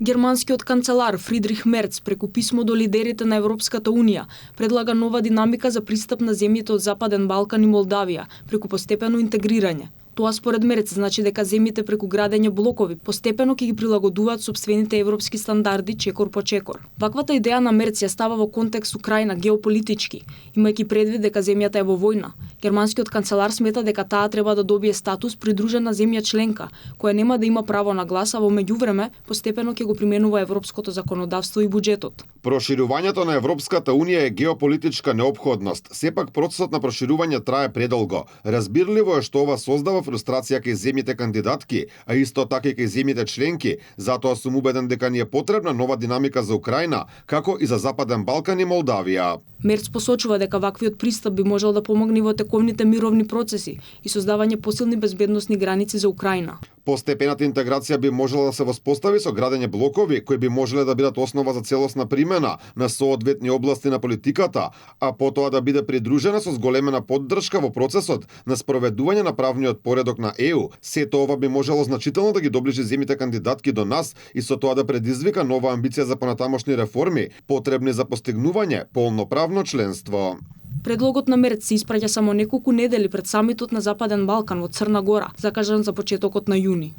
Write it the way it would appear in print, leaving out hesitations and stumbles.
Германскиот канцелар Фридрих Мерц преку писмо до лидерите на Европската Унија предлага нова динамика за пристап на земјите од Западен Балкан и Молдавија преку постепено интегрирање. Тоа според Мерц значи дека земјите преку градење блокови постепено ќе ги прилагодуваат сопствените европски стандарди чекор по чекор. Ваквата идеја на Мерц ја става во контекст Украина геополитички, имајќи предвид дека земјата е во војна. Германскиот канцелар смета дека таа треба да добие статус придружена земја членка, која нема да има право на глас, а во меѓувреме постепено ќе го применува европското законодавство и буџетот. Проширувањето на Европската Унија е геополитичка неопходност. Сепак процесот на проширување трае предолго. Разбирливо е што ова создава фрустрација кај земјите кандидатки, а исто така и кај земјите членки. Затоа сум убеден дека ни е потребна нова динамика за Украина, како и за Западен Балкан и Молдавија. Мерц посочува дека ваквиот пристап би можел да помогне во тековните мировни процеси и создавање посилни безбедносни граници за Украина. Постепената интеграција би можела да се воспостави со градење блокови кои би можеле да бидат основа за целосна примена на соодветни области на политиката, а потоа да биде придружена со зголемена поддршка во процесот на спроведување на правниот поредок на ЕУ. Сето ова би можело значително да ги доближи земјите кандидатки до нас и со тоа да предизвика нова амбиција за понатамошни реформи, потребни за постигнување полноправно членство. Предлогот на Мерц се испраќа само неколку недели пред самитот на Западен Балкан во Црна Гора, закажан за почетокот на јуни.